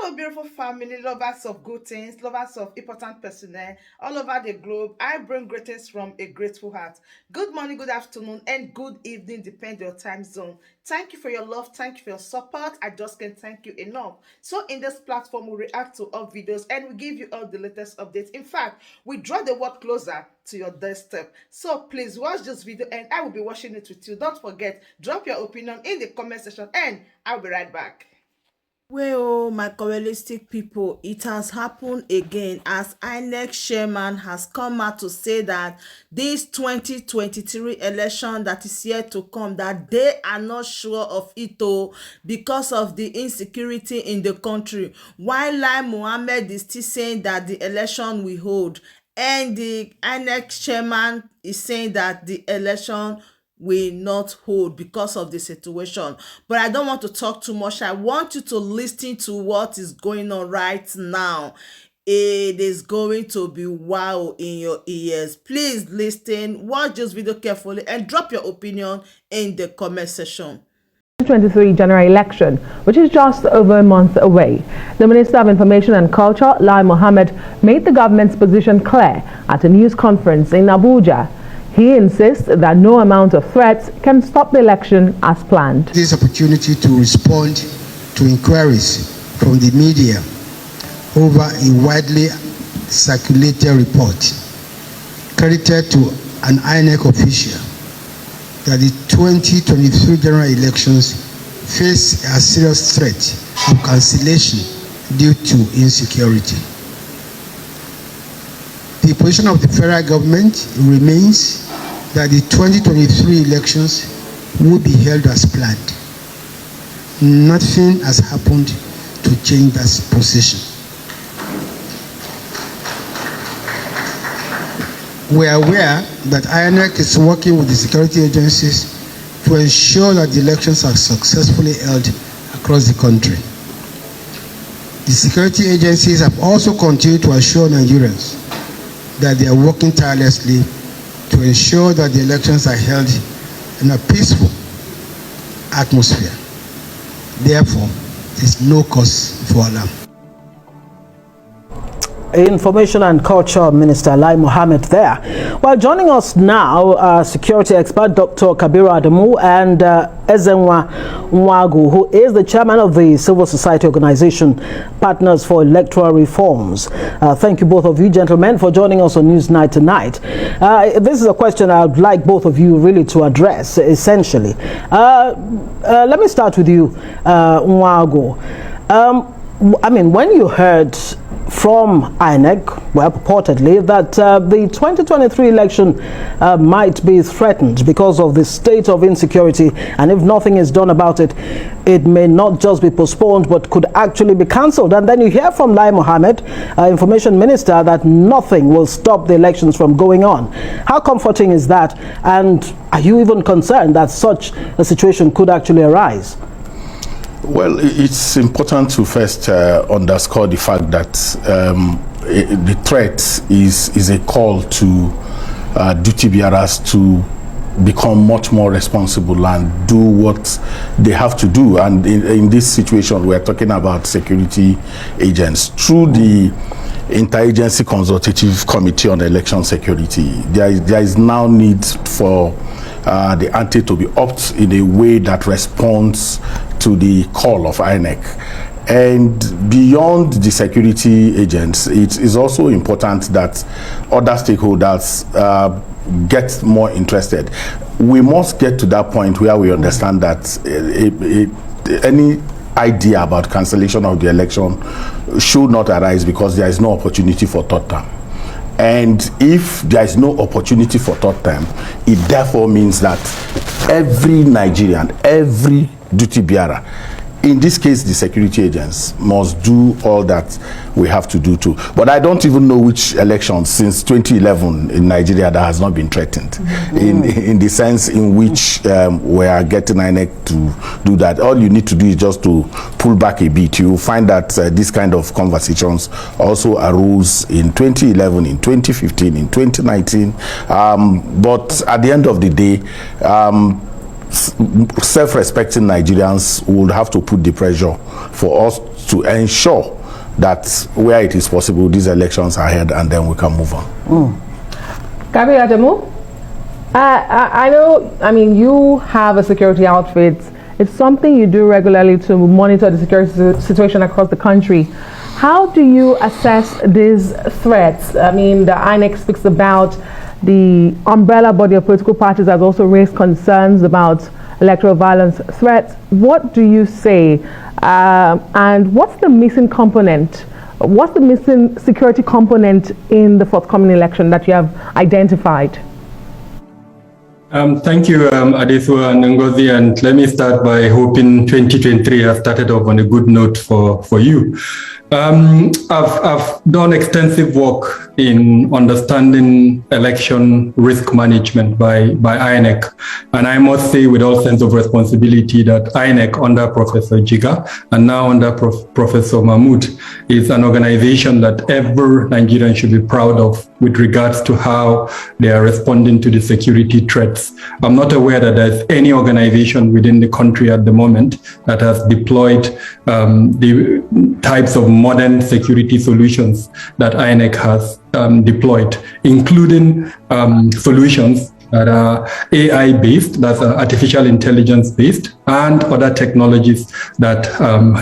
Hello, beautiful family, lovers of good things, lovers of important personnel all over the globe. I bring greetings from a grateful heart. Good morning, good afternoon, and good evening, depending on your time zone. Thank you for your love. Thank you for your support. I just can't thank you enough. So, in this platform, we react to all videos and we give you all the latest updates. In fact, we draw the world closer to your doorstep. So, please watch this video and I will be watching it with you. Don't forget, drop your opinion in the comment section and I'll be right back. Well, my correalistic people, it has happened again as Inec chairman has come out to say that this 2023 election that is yet to come, that they are not sure of it because of the insecurity in the country. While Lai Mohammed is still saying that the election will hold, and the Inec chairman is saying that the election will not hold because of the situation. But I don't want to talk too much. I want you to listen to what is going on right now. It is going to be wow in your ears. Please listen, watch this video carefully and drop your opinion in the comment section. 2023 general election, which is just over a month away. The Minister of Information and Culture, Lai Mohammed, made the government's position clear at a news conference in Abuja. He insists that no amount of threats can stop the election as planned. This opportunity to respond to inquiries from the media over a widely circulated report credited to an Inec official that the 2023 general elections face a serious threat of cancellation due to insecurity. The position of the federal government remains that the 2023 elections will be held as planned. Nothing has happened to change that position. We are aware that Inec is working with the security agencies to ensure that the elections are successfully held across the country. The security agencies have also continued to assure Nigerians that they are working tirelessly to ensure that the elections are held in a peaceful atmosphere. Therefore, there is no cause for alarm. Information and Culture Minister Lai Mohammed there. Well, joining us now, security expert Dr. Kabir Adamu and Ezenwa Nwagu, who is the chairman of the civil society organization Partners for Electoral Reforms. Thank you, both of you gentlemen, for joining us on Newsnight tonight. This is a question I would like both of you really to address, essentially. Let me start with you, Nwagu. I mean, when you heard from Inec, well, purportedly, that the 2023 election might be threatened because of the state of insecurity, and if nothing is done about it, it may not just be postponed, but could actually be cancelled. And then you hear from Lai Mohammed, Information Minister, that nothing will stop the elections from going on. How comforting is that? And are you even concerned that such a situation could actually arise? Well, it's important to first underscore the fact that the threat is a call to duty bearers to become much more responsible and do what they have to do. And in this situation, we're talking about security agents. Through the Interagency Consultative Committee on Election Security, there is now need for the ante to be upped in a way that responds to the call of Inec. And beyond the security agents, it is also important that other stakeholders get more interested. We must get to that point where we understand that any idea about cancellation of the election should not arise because there is no opportunity for third term. And if there is no opportunity for third term, it therefore means that every Nigerian, every duty bearer, in this case the security agents, must do all that we have to do too. But I don't even know which election since 2011 in Nigeria that has not been threatened, in the sense in which we are getting Inec to do that. All you need to do is just to pull back a bit. You will find that this kind of conversations also arose in 2011, in 2015, in 2019. But at the end of the day, self-respecting Nigerians would have to put the pressure for us to ensure that where it is possible, these elections are held, and then we can move on. Kabir Adamu, I know, I mean, you have a security outfit. It's something you do regularly to monitor the security situation across the country. How do you assess these threats? I mean, the Inec speaks about the umbrella body of political parties has also raised concerns about electoral violence threats. What do you say? And what's the missing component? What's the missing security component in the forthcoming election that you have identified? Thank you, Adesua and Ngozi, and let me start by hoping 2023 has started off on a good note for you. I've done extensive work in understanding election risk management by Inec, and I must say with all sense of responsibility that Inec under Professor Jiga and now under Professor Mahmood is an organization that every Nigerian should be proud of with regards to how they are responding to the security threats. I'm not aware that there's any organization within the country at the moment that has deployed the types of modern security solutions that Inec has deployed, including solutions that are AI-based, that's artificial intelligence-based, and other technologies that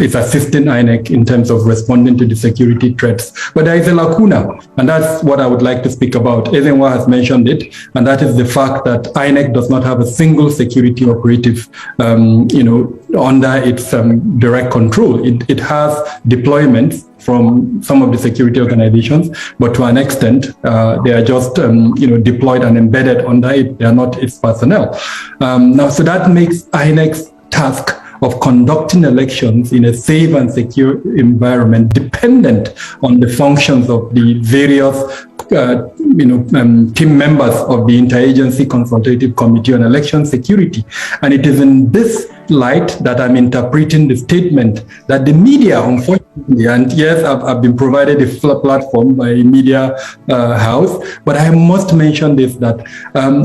is assisting Inec in terms of responding to the security threats. But there is a lacuna, and that's what I would like to speak about. Ezenwa has mentioned it, and that is the fact that Inec does not have a single security operative, under its direct control. It has deployments from some of the security organizations, but to an extent, they are just deployed and embedded under it. They are not its personnel. So that makes INEC's task of conducting elections in a safe and secure environment dependent on the functions of the various team members of the Interagency Consultative Committee on Election Security. And it is in this light that I'm interpreting the statement that the media, unfortunately, and yes, I've been provided a platform by a media house, but I must mention this, that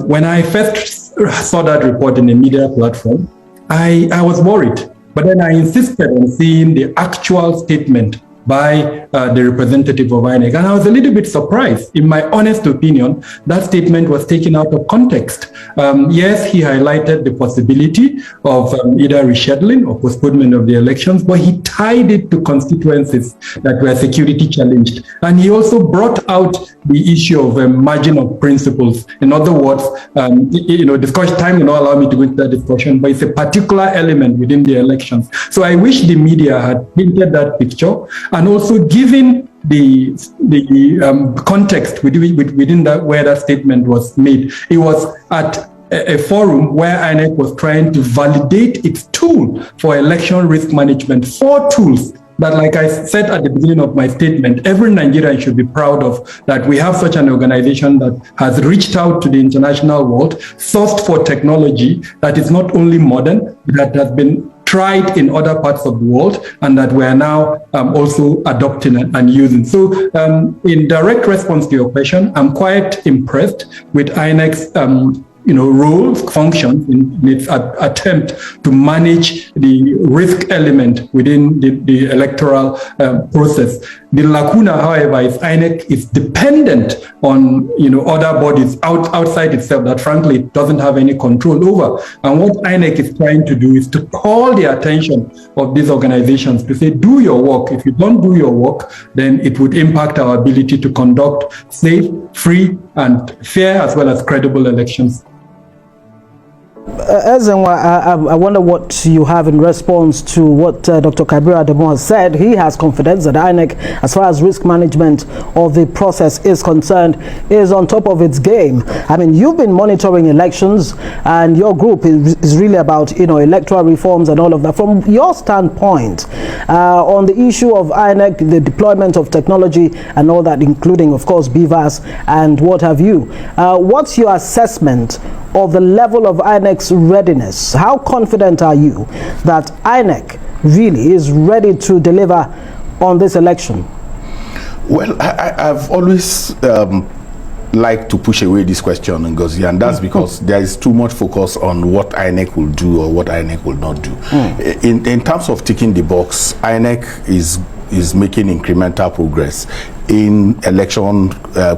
when I first saw that report in a media platform, I was worried, but then I insisted on seeing the actual statement by the representative of INEC. And I was a little bit surprised. In my honest opinion, that statement was taken out of context. Yes, he highlighted the possibility of either rescheduling or postponement of the elections, but he tied it to constituencies that were security challenged. And he also brought out the issue of margin of principles. In other words, discussion time will not allow me to go into that discussion, but it's a particular element within the elections. So I wish the media had painted that picture, and also given the context within that where that statement was made. It was at a forum where INEC was trying to validate its tool for election risk management, 4 tools that, like I said at the beginning of my statement, every Nigerian should be proud of, that we have such an organization that has reached out to the international world, sourced for technology that is not only modern, that has been tried in other parts of the world, and that we are now also adopting and using. So in direct response to your question, I'm quite impressed with INEC's role, function in its attempt to manage the risk element within the electoral process. The lacuna, however, is INEC is dependent on other bodies outside itself that frankly it doesn't have any control over. And what INEC is trying to do is to call the attention of these organizations to say, do your work. If you don't do your work, then it would impact our ability to conduct safe, free, and fair as well as credible elections. I wonder what you have in response to what Dr. Kabir Adamu has said. He has confidence that INEC, as far as risk management of the process is concerned, is on top of its game. I mean, you've been monitoring elections, and your group is really about electoral reforms and all of that. From your standpoint, on the issue of INEC, the deployment of technology and all that, including, of course, BVAS and what have you, what's your assessment of the level of INEC's readiness? How confident are you that INEC really is ready to deliver on this election? Well, I've always like to push away this question, Ngozi, and that's because there is too much focus on what INEC will do or what INEC will not do. In terms of ticking the box, INEC is making incremental progress in election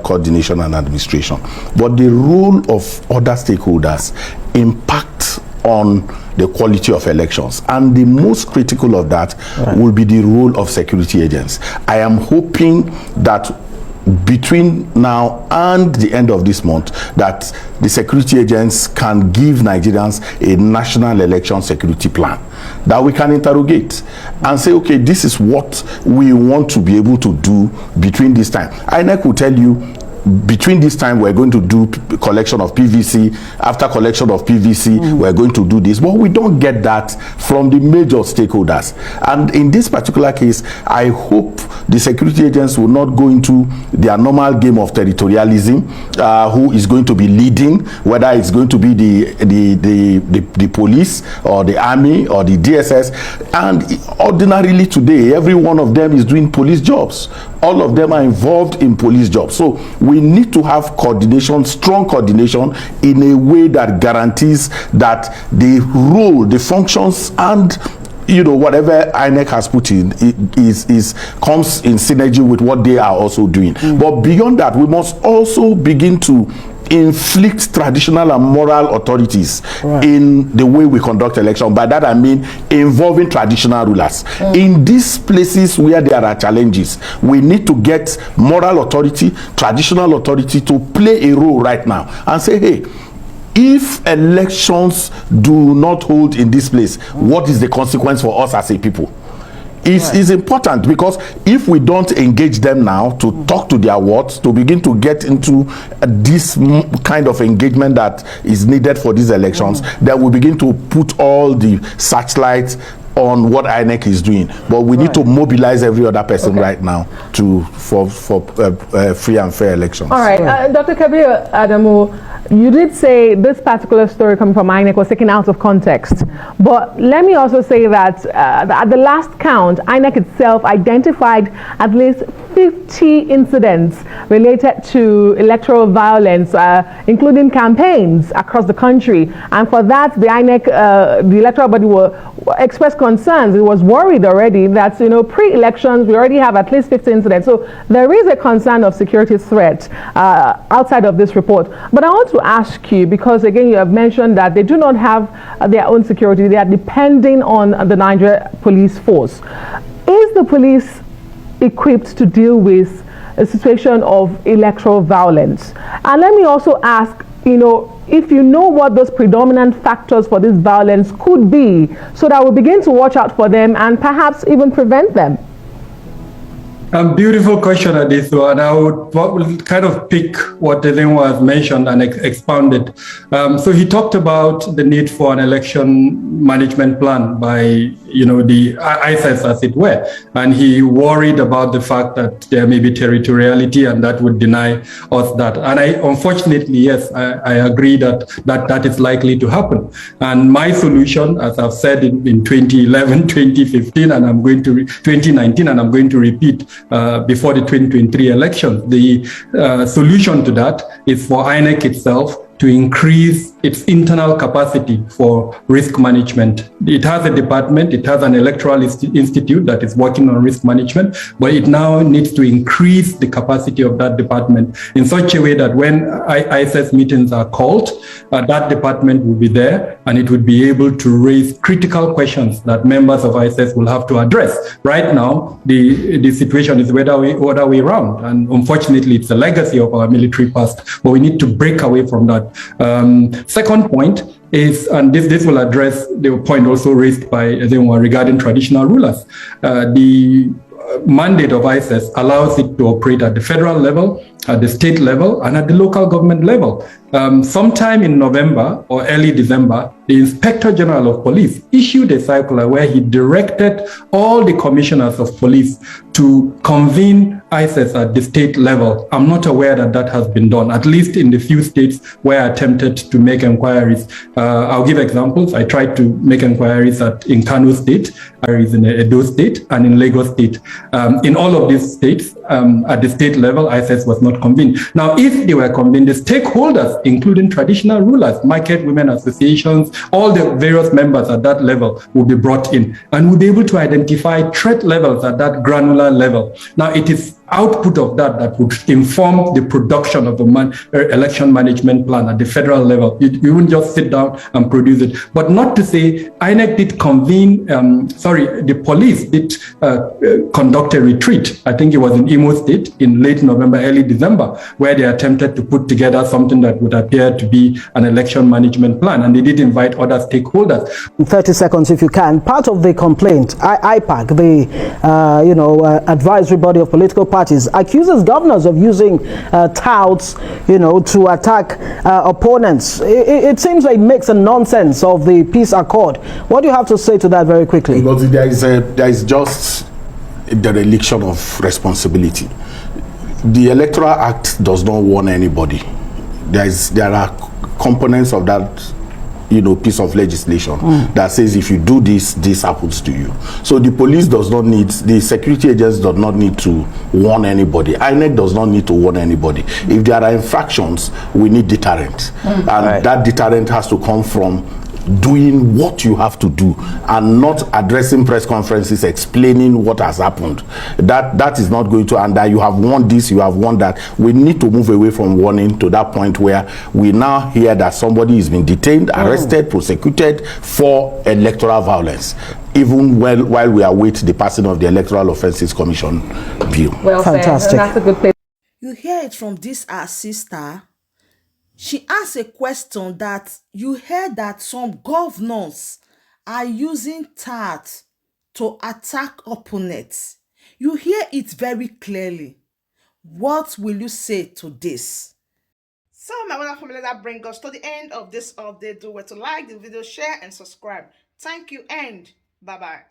coordination and administration. But the role of other stakeholders impact on the quality of elections. And the most critical of that will be the role of security agents. I am hoping that between now and the end of this month, that the security agents can give Nigerians a national election security plan that we can interrogate and say, okay, this is what we want to be able to do between this time. INEC will tell you, between this time we're going to do collection of PVC, after collection of PVC we're going to do this, but we don't get that from the major stakeholders. And in this particular case, I hope the security agents will not go into their normal game of territorialism, who is going to be leading, whether it's going to be the police or the army or the DSS. And ordinarily today, every one of them is doing police jobs. All of them are involved in police jobs. So we need to have coordination, strong coordination, in a way that guarantees that the role, the functions, and whatever INEC has put in comes in synergy with what they are also doing. But beyond that, we must also begin to inflict traditional and moral authorities in the way we conduct election. By that I mean involving traditional rulers. In these places where there are challenges, we need to get moral authority, traditional authority to play a role right now and say, hey, if elections do not hold in this place, what is the consequence for us as a people? Is important, because if we don't engage them now to talk to their wards, to begin to get into this kind of engagement that is needed for these elections, then we begin to put all the searchlights on what INEC is doing. But we need to mobilize every other person right now for free and fair elections. All right, Dr. Kabir Adamu, you did say this particular story coming from INEC was taken out of context. But let me also say that at the last count, INEC itself identified at least 50 incidents related to electoral violence, including campaigns across the country. And for that, the INEC, the electoral body, expressed concerns. It was worried already that, pre-elections, we already have at least 50 incidents. So there is a concern of security threat outside of this report. But I want to ask you, because again, you have mentioned that they do not have their own security. They are depending on the Nigeria police force. Is the police equipped to deal with a situation of electoral violence? And let me also ask, if you know what those predominant factors for this violence could be, so that we begin to watch out for them and perhaps even prevent them. Beautiful question, Aditya, and I would kind of pick what Ezenwa has mentioned and expounded. So he talked about the need for an election management plan by, the ISIS, as it were, and he worried about the fact that there may be territoriality and that would deny us that. And unfortunately, yes, I agree that is likely to happen. And my solution, as I've said in 2011, 2015, and 2019, and I'm going to repeat before the 2023 election. The solution to that is for INEC itself to increase its internal capacity for risk management. It has a department, it has an electoral institute that is working on risk management, but it now needs to increase the capacity of that department in such a way that when ISIS meetings are called, that department will be there and it would be able to raise critical questions that members of ISIS will have to address. Right now, the situation is whether way round, and unfortunately, it's a legacy of our military past, but we need to break away from that. Second point is, and this will address the point also raised by Ezenwa regarding traditional rulers. The mandate of ISIS allows it to operate at the federal level, at the state level, and at the local government level. Sometime in November or early December, the Inspector General of Police issued a circular where he directed all the commissioners of police to convene ISIS at the state level. I'm not aware that has been done, at least in the few states where I attempted to make inquiries. I'll give examples. I tried to make inquiries in Kano State, in Edo State, and in Lagos State. In all of these states, at the state level, ISIS was not not convened. Now, if they were convened, the stakeholders, including traditional rulers, market women associations, all the various members at that level will be brought in and will be able to identify threat levels at that granular level. Now, it is output of that that would inform the production of the election management plan at the federal level. You wouldn't just sit down and produce it. But not to say INEC did convene, the police did conduct a retreat. I think it was in Imo State in late November, early December, where they attempted to put together something that would appear to be an election management plan. And they did invite other stakeholders. 30 seconds if you can. Part of the complaint, IPAC, the advisory body of political parties, accuses governors of using touts, to attack opponents. It seems like it makes a nonsense of the peace accord. What do you have to say to that very quickly? Because there is just a dereliction of responsibility. The Electoral Act does not warn anybody. There are components of that piece of legislation that says if you do this, this happens to you. So the police does not need, the security agents does not need to warn anybody. INEC does not need to warn anybody. If there are infractions, we need deterrent. And that deterrent has to come from doing what you have to do and not addressing press conferences explaining what has happened. That is not going to, and that you have won this, you have won that. We need to move away from warning to that point where we now hear that somebody has been detained, arrested, prosecuted for electoral violence, even while we await the passing of the Electoral Offences Commission bill. Well, fantastic. said. That's a good place. You hear it from this our sister. She asked a question that you heard that some governors are using that to attack opponents. You hear it very clearly. What will you say to this? So my wonderful family, that brings us to the end of this update. Do well to like the video, share and subscribe. Thank you and bye-bye.